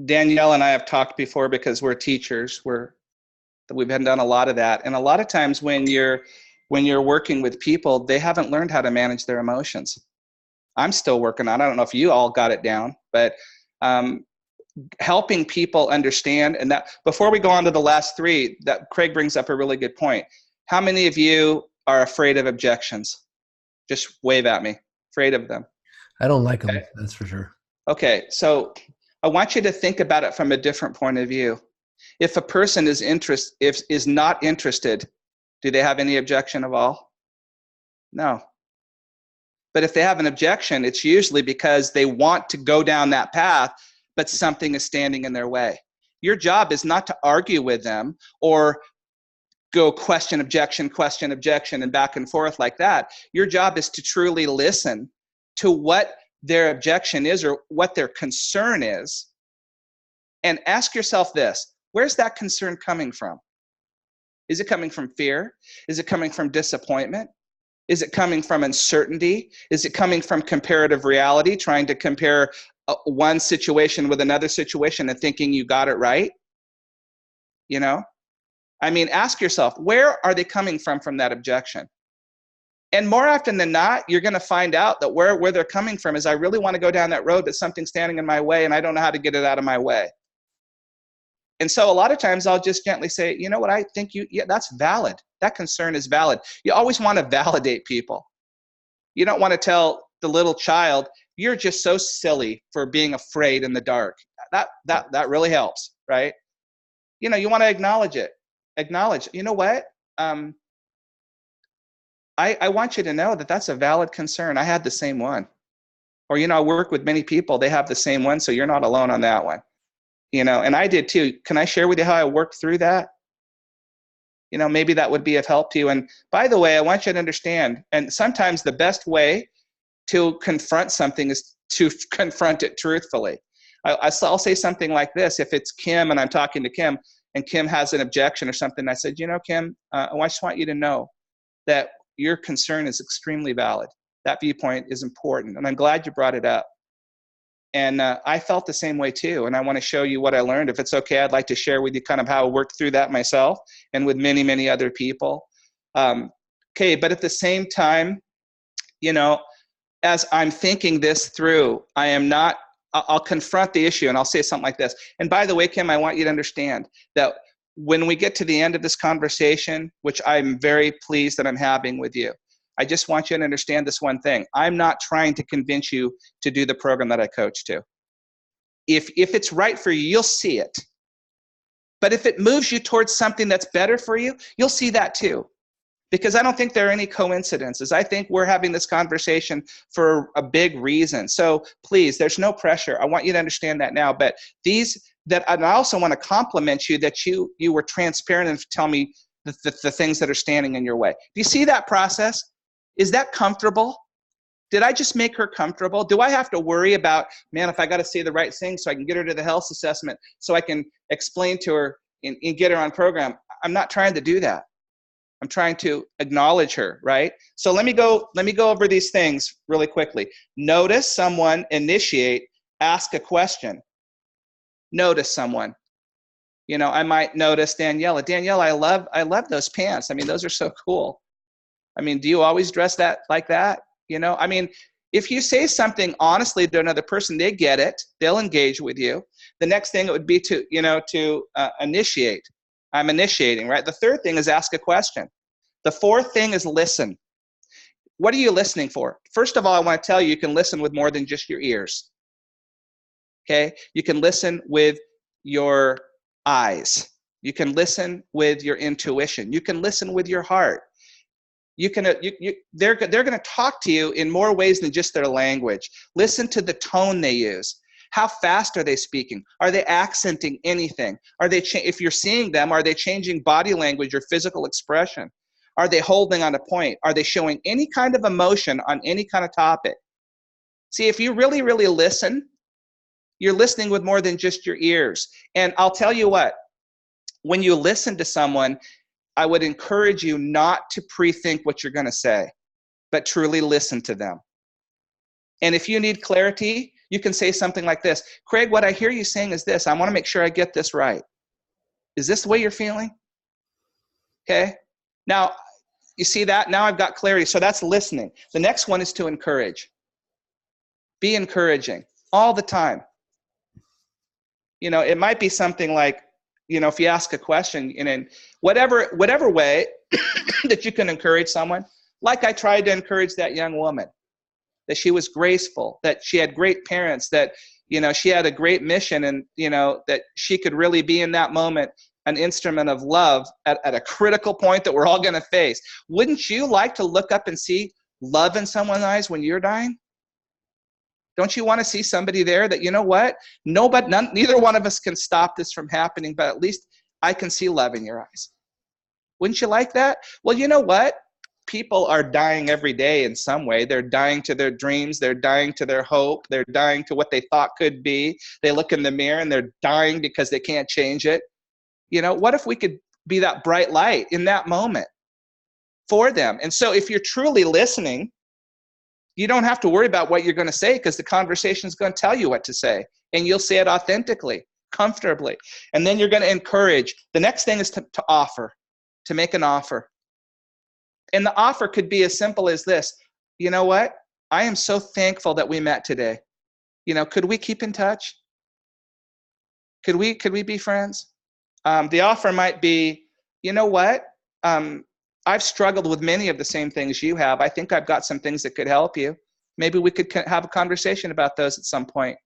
Danielle and I have talked before because we're teachers. We've been done a lot of that, and a lot of times when you're working with people, they haven't learned how to manage their emotions. I'm still working on it. I don't know if you all got it down, but helping people understand. And that before we go on to the last 3, that Craig brings up a really good point. How many of you are afraid of objections? Just wave at me. Afraid of them. I don't like them, that's for sure. Okay, so I want you to think about it from a different point of view. If a person is not interested, do they have any objection at all? No. But if they have an objection, it's usually because they want to go down that path, but something is standing in their way. Your job is not to argue with them or go question, objection, and back and forth like that. Your job is to truly listen to what their objection is or what their concern is, and ask yourself this: where's that concern coming from? Is it coming from fear? Is it coming from disappointment? Is it coming from uncertainty? Is it coming from comparative reality, trying to compare one situation with another situation and thinking you got it right? Ask yourself, where are they coming from that objection? And more often than not, you're going to find out that where they're coming from is, I really want to go down that road, but something's standing in my way and I don't know how to get it out of my way. And so a lot of times I'll just gently say, you know what, I think that's valid. That concern is valid. You always want to validate people. You don't want to tell the little child, you're just so silly for being afraid in the dark. That really helps, right? You want to acknowledge it. Acknowledge, you know what? I want you to know that that's a valid concern. I had the same one. Or, I work with many people, they have the same one, so you're not alone on that one. And I did too. Can I share with you how I worked through that? Maybe that would be of help to you. And by the way, I want you to understand, and sometimes the best way to confront something is to confront it truthfully. I'll say something like this. If it's Kim and I'm talking to Kim and Kim has an objection or something, I said, Kim, I just want you to know that your concern is extremely valid. That viewpoint is important. And I'm glad you brought it up. And I felt the same way too. And I want to show you what I learned. If it's okay, I'd like to share with you kind of how I worked through that myself and with many, many other people. Okay, but at the same time, as I'm thinking this through, I'll confront the issue and I'll say something like this. And by the way, Kim, I want you to understand that when we get to the end of this conversation, which I'm very pleased that I'm having with you, I just want you to understand this one thing. I'm not trying to convince you to do the program that I coach to. If it's right for you, you'll see it. But if it moves you towards something that's better for you, you'll see that too. Because I don't think there are any coincidences. I think we're having this conversation for a big reason. So please, there's no pressure. I want you to understand that now. But and I also want to compliment you that you were transparent and tell me the things that are standing in your way. Do you see that process? Is that comfortable? Did I just make her comfortable? Do I have to worry about, man, if I got to say the right thing so I can get her to the health assessment, so I can explain to her and get her on program? I'm not trying to do that. I'm trying to acknowledge her, right? So let me go over these things really quickly. Notice someone, initiate, ask a question. Notice someone. You know, I might notice Daniela. Daniela, I love those pants. I mean, those are so cool. I mean, do you always dress like that? You know, I mean, if you say something honestly to another person, they get it. They'll engage with you. The next thing it would be to initiate. I'm initiating, right? The third thing is ask a question. The fourth thing is listen. What are you listening for? First of all, I want to tell you, you can listen with more than just your ears. Okay? You can listen with your eyes. You can listen with your intuition. You can listen with your heart. They're going to talk to you in more ways than just their language. Listen to the tone they use. How fast are they speaking? Are they accenting anything? If you're seeing them, are they changing body language or physical expression? Are they holding on a point? Are they showing any kind of emotion on any kind of topic? See, if you really, really listen, you're listening with more than just your ears. And I'll tell you what, when you listen to someone, I would encourage you not to pre-think what you're going to say, but truly listen to them. And if you need clarity, you can say something like this. Craig, what I hear you saying is this. I want to make sure I get this right. Is this the way you're feeling? Okay. Now, you see that? Now I've got clarity. So that's listening. The next one is to encourage. Be encouraging all the time. You know, it might be something like, you know, if you ask a question in whatever way that you can encourage someone, like I tried to encourage that young woman, that she was graceful, that she had great parents, that, you know, she had a great mission, and, you know, that she could really be in that moment an instrument of love at a critical point that we're all going to face. Wouldn't you like to look up and see love in someone's eyes when you're dying? Don't you want to see somebody there that, you know what, neither one of us can stop this from happening, but at least I can see love in your eyes? Wouldn't you like that? Well, you know what? People are dying every day in some way. They're dying to their dreams. They're dying to their hope. They're dying to what they thought could be. They look in the mirror and they're dying because they can't change it. You know, what if we could be that bright light in that moment for them? And so if you're truly listening, you don't have to worry about what you're going to say, because the conversation is going to tell you what to say, and you'll say it authentically, comfortably. And then you're going to encourage. The next thing is to offer, to make an offer. And the offer could be as simple as this. You know what? I am so thankful that we met today. You know, could we keep in touch? Could we be friends? The offer might be, you know what? I've struggled with many of the same things you have. I think I've got some things that could help you. Maybe we could have a conversation about those at some point.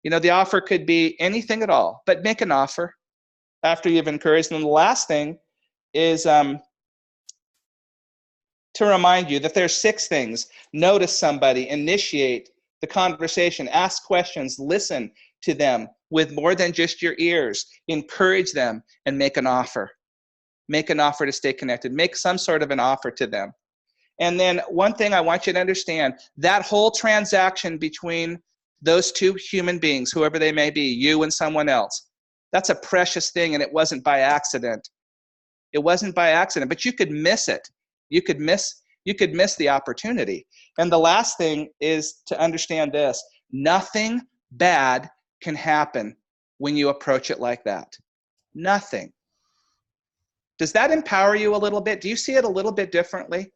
You know, the offer could be anything at all, but make an offer after you've encouraged them. The last thing is to remind you that there's 6 things. Notice somebody, initiate the conversation, ask questions, listen to them with more than just your ears, encourage them, and make an offer. Make an offer to stay connected. Make some sort of an offer to them. And then one thing I want you to understand, that whole transaction between those two human beings, whoever they may be, you and someone else, that's a precious thing, and it wasn't by accident. It wasn't by accident, but you could miss it. You could miss the opportunity. And the last thing is to understand this. Nothing bad can happen when you approach it like that. Nothing. Does that empower you a little bit? Do you see it a little bit differently?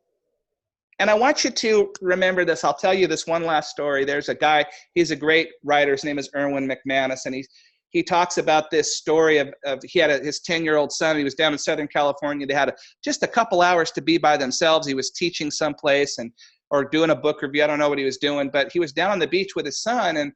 And I want you to remember this. I'll tell you this one last story. There's a guy, he's a great writer. His name is Erwin McManus, and he talks about this story of he had his 10-year-old son. He was down in Southern California. They had just a couple hours to be by themselves. He was teaching someplace or doing a book review. I don't know what he was doing, but he was down on the beach with his son,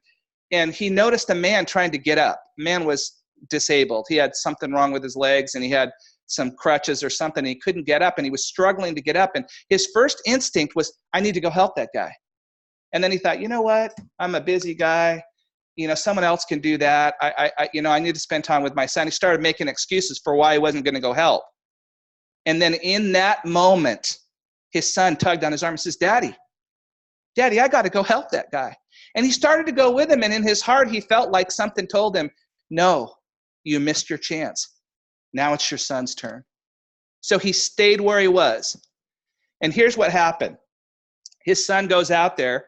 and he noticed a man trying to get up. The man was disabled. He had something wrong with his legs, and he had some crutches or something. He couldn't get up, and he was struggling to get up. And his first instinct was, I need to go help that guy. And then he thought, you know what? I'm a busy guy. Someone else can do that. I need to spend time with my son. He started making excuses for why he wasn't going to go help. And then in that moment, his son tugged on his arm and says, Daddy, I got to go help that guy. And he started to go with him. And in his heart, he felt like something told him, no, you missed your chance. Now it's your son's turn. So he stayed where he was. And here's what happened. His son goes out there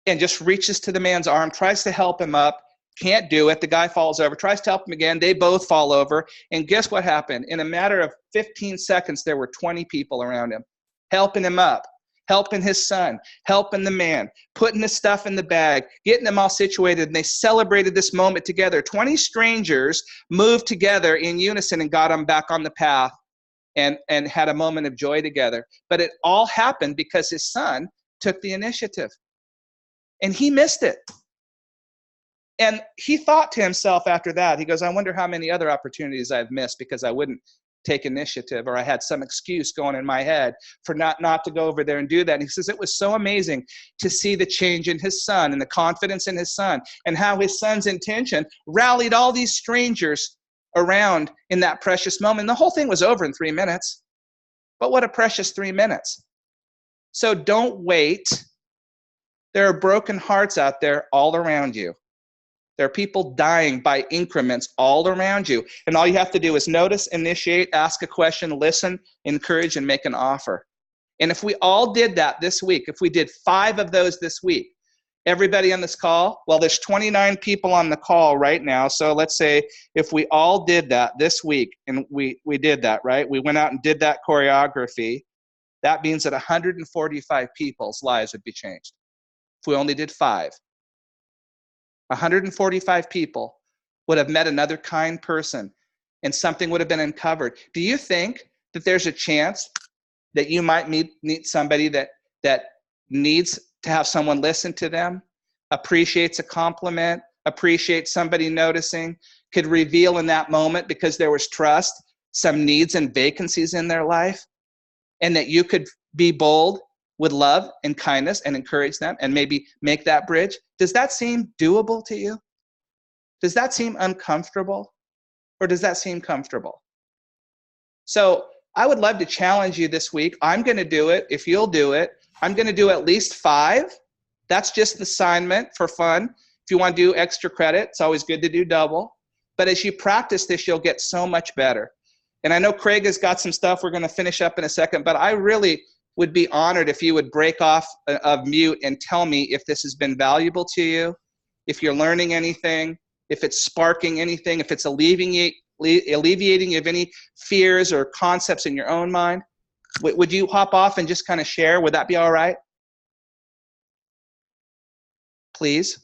and just reaches to the man's arm, tries to help him up, can't do it. The guy falls over, tries to help him again. They both fall over. And guess what happened? In a matter of 15 seconds, there were 20 people around him, helping him up, helping his son, helping the man, putting the stuff in the bag, getting them all situated. And they celebrated this moment together. 20 strangers moved together in unison and got him back on the path and had a moment of joy together. But it all happened because his son took the initiative. And he missed it. And he thought to himself after that, he goes, I wonder how many other opportunities I've missed because I wouldn't take initiative, or I had some excuse going in my head for not to go over there and do that. And he says it was so amazing to see the change in his son and the confidence in his son and how his son's intention rallied all these strangers around in that precious moment. And the whole thing was over in 3 minutes. But what a precious 3 minutes. So don't wait. There are broken hearts out there all around you. There are people dying by increments all around you. And all you have to do is notice, initiate, ask a question, listen, encourage, and make an offer. And if we all did that this week, if we did 5 of those this week, everybody on this call, well, there's 29 people on the call right now. So let's say if we all did that this week, and we did that, right? We went out and did that choreography. That means that 145 people's lives would be changed. If we only did 5. 145 people would have met another kind person and something would have been uncovered. Do you think that there's a chance that you might meet somebody that needs to have someone listen to them, appreciates a compliment, appreciates somebody noticing, could reveal in that moment because there was trust, some needs and vacancies in their life, and that you could be bold with love and kindness and encourage them and maybe make that bridge? Does that seem doable to you? Does that seem uncomfortable? Or does that seem comfortable? So I would love to challenge you this week. I'm going to do it. If you'll do it, I'm going to do at least 5. That's just the assignment for fun. If you want to do extra credit, it's always good to do double. But as you practice this, you'll get so much better. And I know Craig has got some stuff we're going to finish up in a second, but I really would be honored if you would break off of mute and tell me if this has been valuable to you, if you're learning anything, if it's sparking anything, if it's alleviating you of any fears or concepts in your own mind. Would you hop off and just kind of share? Would that be all right? Please.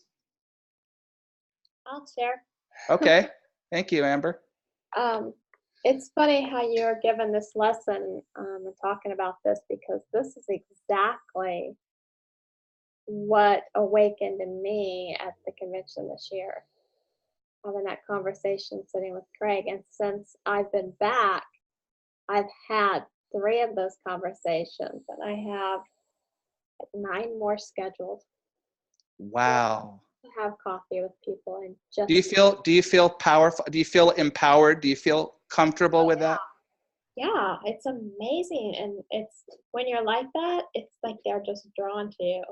I'll share. Okay. Thank you, Amber. It's funny how you're given this lesson and talking about this, because this is exactly what awakened in me at the convention this year, having that conversation sitting with Craig. And since I've been back, I've had 3 of those conversations, and I have 9 more scheduled. Wow. To have coffee with people and just. Do you feel powerful? Do you feel empowered? Do you feel comfortable with that? Yeah, it's amazing. And it's when you're like that, it's like they're just drawn to you.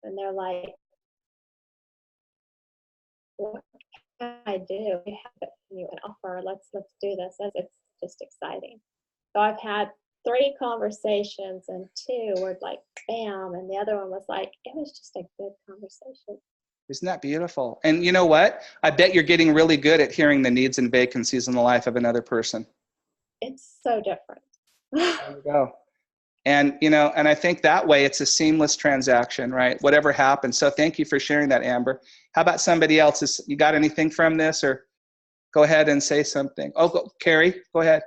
And they're like, what can I do? We have you an offer. Let's do this. It's just exciting. So I've had 3 conversations, and 2 were like, bam. And the other one was like, it was just a good conversation. Isn't that beautiful? And you know what? I bet you're getting really good at hearing the needs and vacancies in the life of another person. It's so different. There you go. And, and I think that way it's a seamless transaction, right? Whatever happens. So thank you for sharing that, Amber. How about somebody else? You got anything from this, or go ahead and say something. Oh, Carrie, go ahead.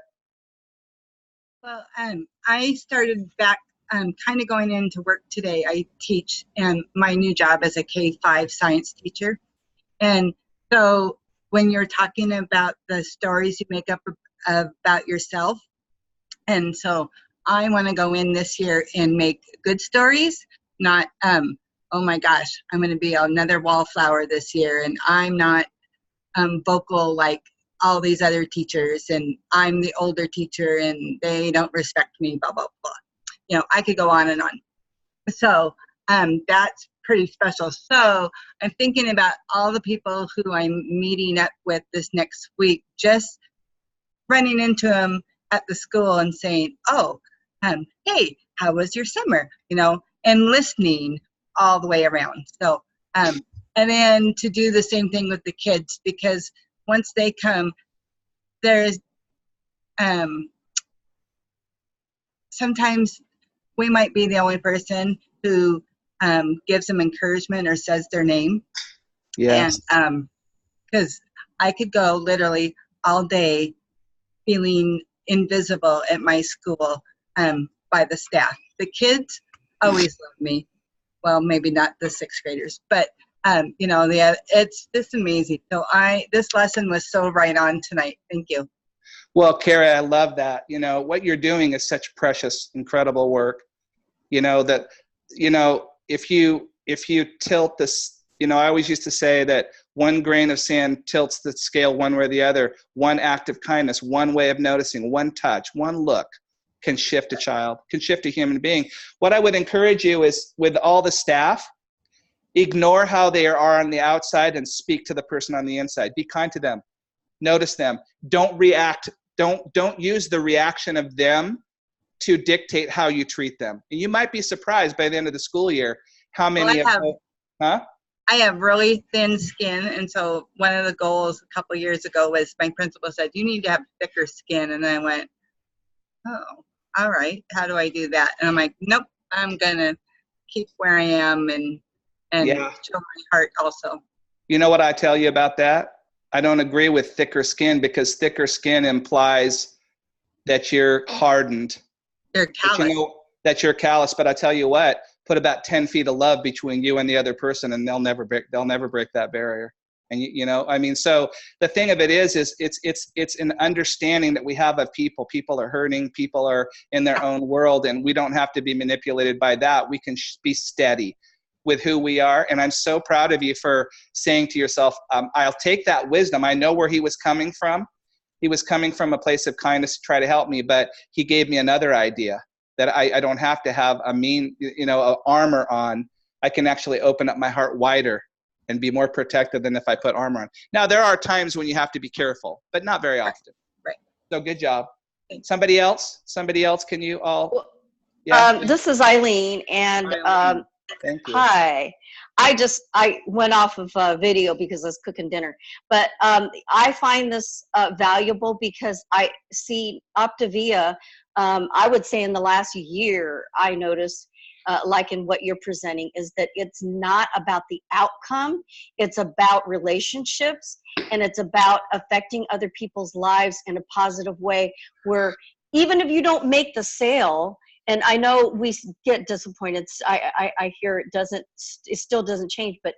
Well, I started back kind of going into work today. I teach my new job as a K-5 science teacher. And so when you're talking about the stories you make up about yourself, and so I want to go in this year and make good stories, not, oh my gosh, I'm going to be another wallflower this year, and I'm not vocal like all these other teachers, and I'm the older teacher and they don't respect me, blah, blah, blah. You know, I could go on and on. So that's pretty special. So I'm thinking about all the people who I'm meeting up with this next week, just running into them at the school and saying, oh, hey, how was your summer? You know, and listening all the way around. So, and then to do the same thing with the kids, because once they come, there's sometimes we might be the only person who gives them encouragement or says their name. Yes. And because I could go literally all day feeling invisible at my school by the staff. The kids always love me. Well, maybe not the sixth graders, but you know, it's just amazing. So this lesson was so right on tonight. Thank you. Well, Carrie, I love that. You know, what you're doing is such precious, incredible work. You know, that, you know, if you tilt this, you know, I always used to say that one grain of sand tilts the scale one way or the other. One act of kindness, one way of noticing, one touch, one look can shift a child, can shift a human being. What I would encourage you is, with all the staff, ignore how they are on the outside and speak to the person on the inside. Be kind to them. Notice them. Don't react. Don't use the reaction of them to dictate how you treat them. And you might be surprised by the end of the school year how many I have really thin skin, and so one of the goals a couple years ago was my principal said, you need to have thicker skin. And I went, oh, all right, how do I do that? And I'm like, nope, I'm gonna keep where I am and Yeah. show my heart also. You know what I tell you about that? I don't agree with thicker skin, because thicker skin implies that you're hardened. They're callous. You know, that you're callous. But I tell you what, put about 10 feet of love between you and the other person, and they'll never break that barrier. And you know, I mean, so the thing of it is it's an understanding that we have of people. People are hurting. People are in their own world, and we don't have to be manipulated by that. We can be steady with who we are. And I'm so proud of you for saying to yourself, I'll take that wisdom. I know where he was coming from. He was coming from a place of kindness to try to help me, but he gave me another idea, that I don't have to have a mean, you know, a armor on. I can actually open up my heart wider and be more protected than if I put armor on. Now, there are times when you have to be careful, but not very often. Right. So good job. Somebody else, can you all? Well, yeah. This is Eileen, and Thank you. hi. I went off of video because I was cooking dinner, but I find this valuable because I see Optavia. I would say in the last year, I noticed, like in what you're presenting, is that it's not about the outcome. It's about relationships, and it's about affecting other people's lives in a positive way, where even if you don't make the sale, and I know we get disappointed. I hear it still doesn't change, but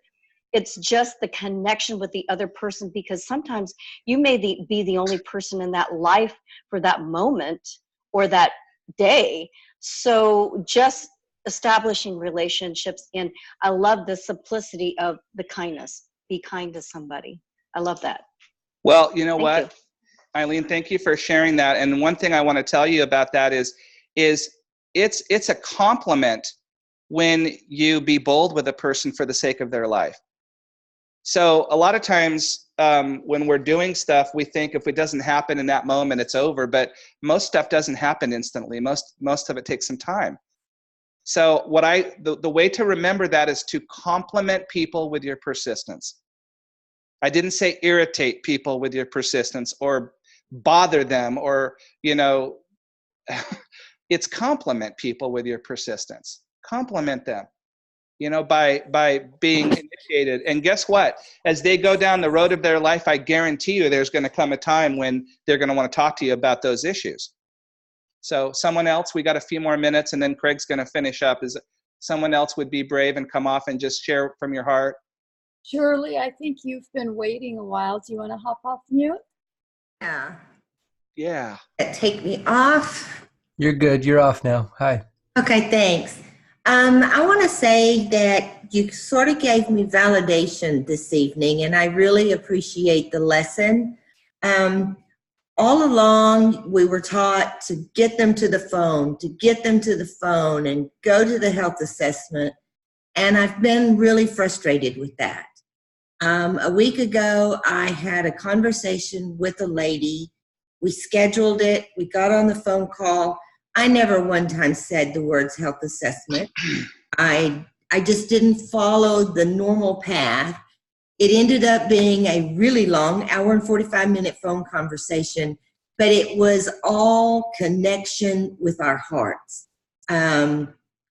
it's just the connection with the other person, because sometimes you may be the only person in that life for that moment or that day. So just establishing relationships, and I love the simplicity of the kindness. Be kind to somebody. I love that. Well, you know Thank what, you. Eileen, thank you for sharing that. And one thing I want to tell you about that is it's a compliment when you be bold with a person for the sake of their life. So a lot of times when we're doing stuff, we think if it doesn't happen in that moment, it's over. But most stuff doesn't happen instantly. Most of it takes some time. So the way to remember that is to compliment people with your persistence. I didn't say irritate people with your persistence or bother them, or, you know, it's compliment people with your persistence. Compliment them. by being initiated. And guess what? As they go down the road of their life, I guarantee you there's going to come a time when they're going to want to talk to you about those issues. So someone else, we got a few more minutes and then Craig's going to finish up. Is someone else would be brave and come off and just share from your heart? Shirley, I think you've been waiting a while. Do you want to hop off mute? Yeah. Yeah. Take me off. You're good. You're off now. Hi. Okay, thanks. I want to say that you sort of gave me validation this evening, and I really appreciate the lesson. All along, we were taught to get them to the phone, and go to the health assessment, and I've been really frustrated with that. A week ago, I had a conversation with a lady. We scheduled it. We got on the phone call. I never one time said the words health assessment. I just didn't follow the normal path. It ended up being a really long, hour and 45-minute phone conversation, but it was all connection with our hearts.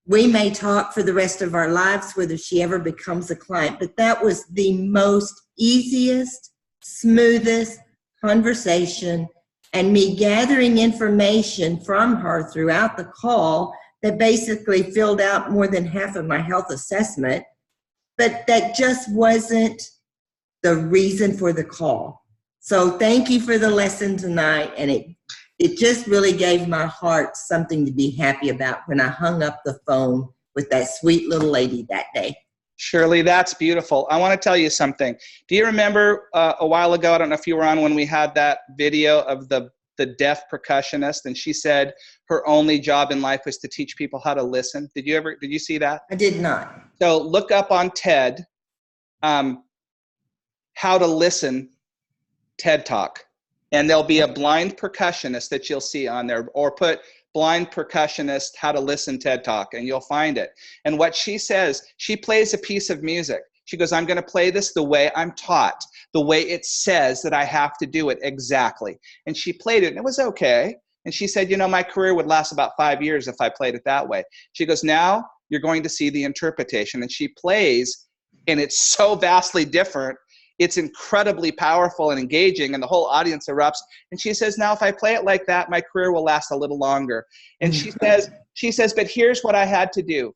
We may talk for the rest of our lives, whether she ever becomes a client, but that was the most easiest, smoothest conversation, and me gathering information from her throughout the call that basically filled out more than half of my health assessment, but that just wasn't the reason for the call. So thank you for the lesson tonight, and it just really gave my heart something to be happy about when I hung up the phone with that sweet little lady that day. Shirley, that's beautiful. I want to tell you something. Do you remember a while ago, I don't know if you were on when we had that video of the deaf percussionist, and she said her only job in life was to teach people how to listen? Did you see that? I did not. So look up on TED, how to listen TED Talk. And there'll be a blind percussionist that you'll see on there, or put blind percussionist, how to listen TED Talk, and you'll find it. And what she says, she plays a piece of music. She goes, I'm going to play this the way I'm taught, the way it says that I have to do it exactly. And she played it, and it was okay. And she said, my career would last about 5 years if I played it that way. She goes, now you're going to see the interpretation. And she plays, and it's so vastly different. It's incredibly powerful and engaging, and the whole audience erupts. And she says, now if I play it like that, my career will last a little longer. And she says, but here's what I had to do.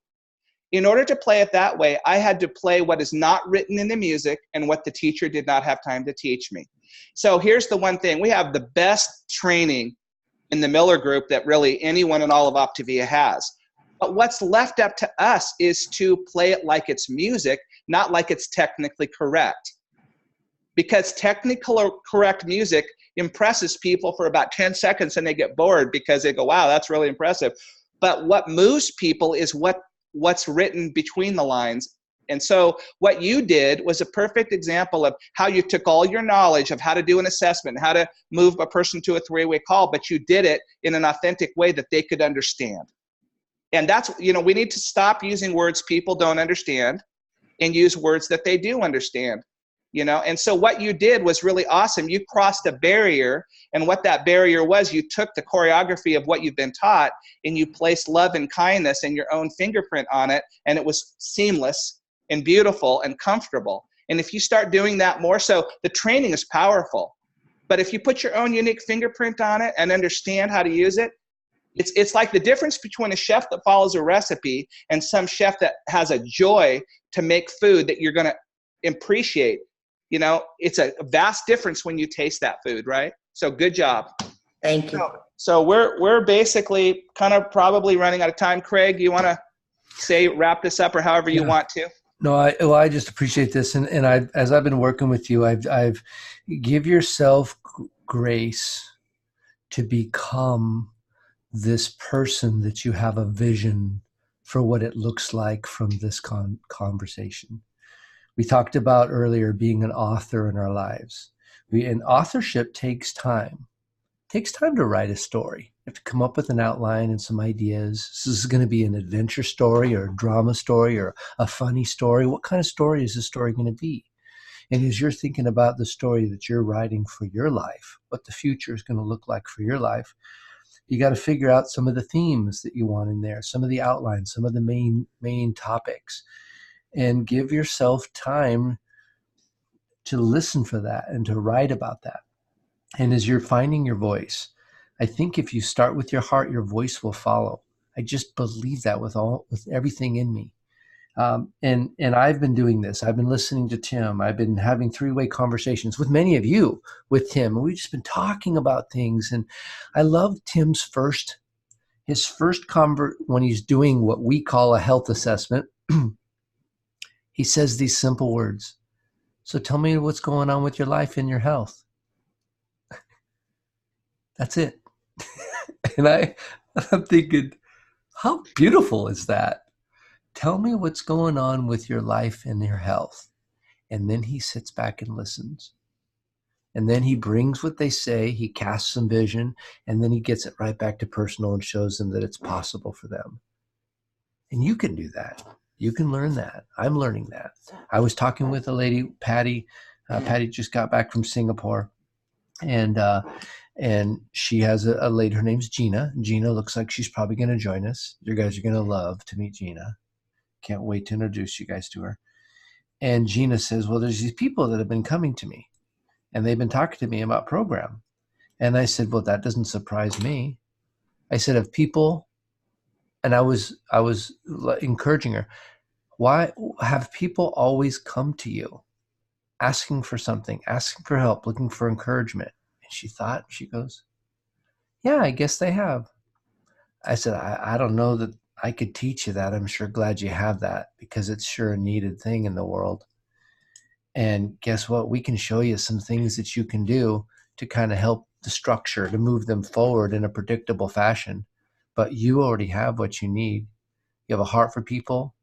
In order to play it that way, I had to play what is not written in the music and what the teacher did not have time to teach me. So here's the one thing. We have the best training in the Miller Group that really anyone in all of Optavia has. But what's left up to us is to play it like it's music, not like it's technically correct. Because technically correct music impresses people for about 10 seconds and they get bored because they go, wow, that's really impressive. But what moves people is what's written between the lines. And so what you did was a perfect example of how you took all your knowledge of how to do an assessment, how to move a person to a three-way call, but you did it in an authentic way that they could understand. And that's, we need to stop using words people don't understand and use words that they do understand. And so what you did was really awesome. You crossed a barrier, and what that barrier was, you took the choreography of what you've been taught and you placed love and kindness and your own fingerprint on it, and it was seamless and beautiful and comfortable. And if you start doing that more, so the training is powerful, but if you put your own unique fingerprint on it and understand how to use it, it's like the difference between a chef that follows a recipe and some chef that has a joy to make food that you're going to appreciate. It's a vast difference when you taste that food, right? So good job. Thank you. So we're basically kind of probably running out of time. Craig, you want to wrap this up or however you want to? No, I just appreciate this. And as I've been working with you, I've give yourself grace to become this person that you have a vision for what it looks like from this conversation. We talked about earlier being an author in our lives. And authorship takes time. It takes time to write a story. You have to come up with an outline and some ideas. This is going to be an adventure story or a drama story or a funny story. What kind of story is this story going to be? And as you're thinking about the story that you're writing for your life, what the future is going to look like for your life, you got to figure out some of the themes that you want in there, some of the outlines, some of the main topics. and give yourself time to listen for that and to write about that. And as you're finding your voice, I think if you start with your heart, your voice will follow. I just believe that with everything in me. And I've been doing this. I've been listening to Tim. I've been having three-way conversations with many of you with Tim. And we've just been talking about things. And I love Tim's his first convert when he's doing what we call a health assessment. He says these simple words. So tell me what's going on with your life and your health. That's it. And I'm thinking, how beautiful is that? Tell me what's going on with your life and your health. And then he sits back and listens. And then he brings what they say, he casts some vision, and then he gets it right back to personal and shows them that it's possible for them. And you can do that. You can learn that. I'm learning that. I was talking with a lady, Patty. Patty just got back from Singapore. And she has a lady, her name's Gina. Gina looks like she's probably going to join us. You guys are going to love to meet Gina. Can't wait to introduce you guys to her. And Gina says, well, there's these people that have been coming to me and they've been talking to me about program. And I said, well, that doesn't surprise me. I said, if people, and I was encouraging her, why have people always come to you asking for something, asking for help, looking for encouragement? And she thought, she goes, yeah, I guess they have. I said, I don't know that I could teach you that. I'm sure glad you have that because it's sure a needed thing in the world. And guess what? We can show you some things that you can do to kind of help the structure, to move them forward in a predictable fashion. But you already have what you need. You have a heart for people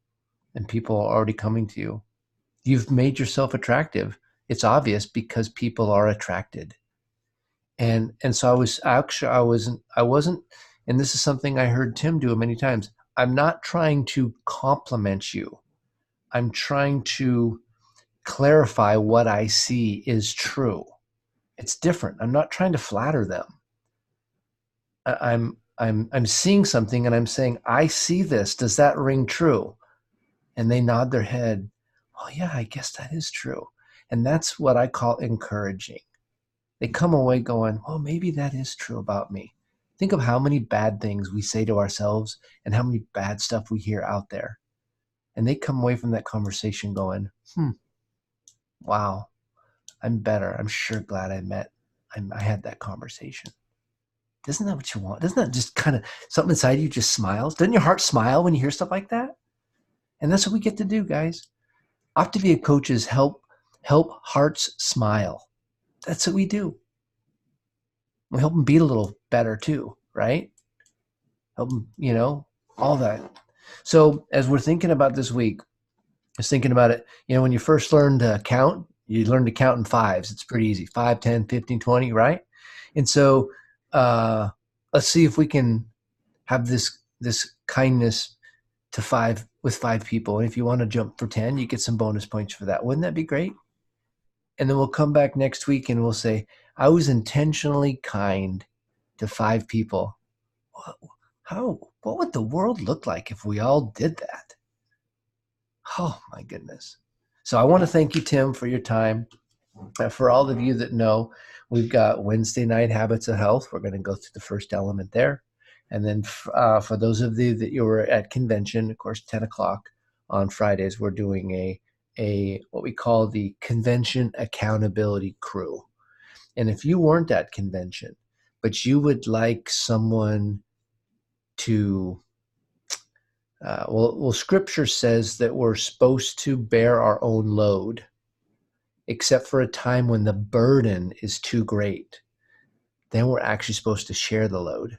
and people are already coming to you. You've made yourself attractive. It's obvious because people are attracted. And so I wasn't, and this is something I heard Tim do many times. I'm not trying to compliment you. I'm trying to clarify what I see is true. It's different. I'm not trying to flatter them. I'm seeing something and I'm saying, I see this. Does that ring true? And they nod their head. Oh yeah, I guess that is true. And that's what I call encouraging. They come away going, well, maybe that is true about me. Think of how many bad things we say to ourselves and how many bad stuff we hear out there. And they come away from that conversation going, wow, I'm better. I'm sure glad I had that conversation. Isn't that what you want? Doesn't that just kind of something inside you just smiles? Doesn't your heart smile when you hear stuff like that? And that's what we get to do, guys. Optavia coaches help hearts smile. That's what we do. We help them beat a little better too, right? Help them, all that. So as we're thinking about this week, I was thinking about it, when you first learn to count, you learn to count in fives. It's pretty easy. 5, 10, 15, 20, right? And so let's see if we can have this kindness to 5 with 5 people. And if you want to jump for 10, you get some bonus points for that. Wouldn't that be great? And then we'll come back next week and we'll say, I was intentionally kind to 5 people. What would the world look like if we all did that? Oh my goodness. So I want to thank you, Tim, for your time. For all of you that know, we've got Wednesday night Habits of Health. We're going to go through the first element there. And then for those of you that you were at convention, of course, 10 o'clock on Fridays, we're doing a what we call the Convention Accountability Crew. And if you weren't at convention, but you would like someone to, Scripture says that we're supposed to bear our own load, except for a time when the burden is too great. Then we're actually supposed to share the load.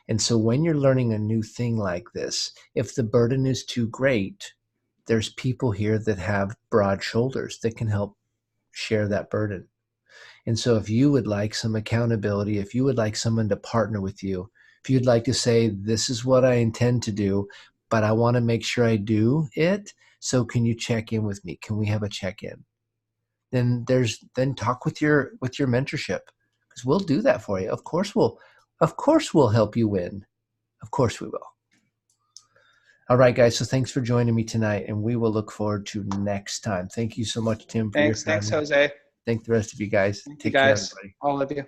And so when you're learning a new thing like this, if the burden is too great, there's people here that have broad shoulders that can help share that burden. And so if you would like some accountability, if you would like someone to partner with you, if you'd like to say, this is what I intend to do, but I want to make sure I do it, so can you check in with me? Can we have a check-in? Then talk with your mentorship, because we'll do that for you. Of course we'll help you win. Of course we will. All right, guys. So thanks for joining me tonight, and we will look forward to next time. Thank you so much, Tim, for Thanks, your time. Jose. Thank the rest of you guys. Thank you Take care, guys, everybody. all of you.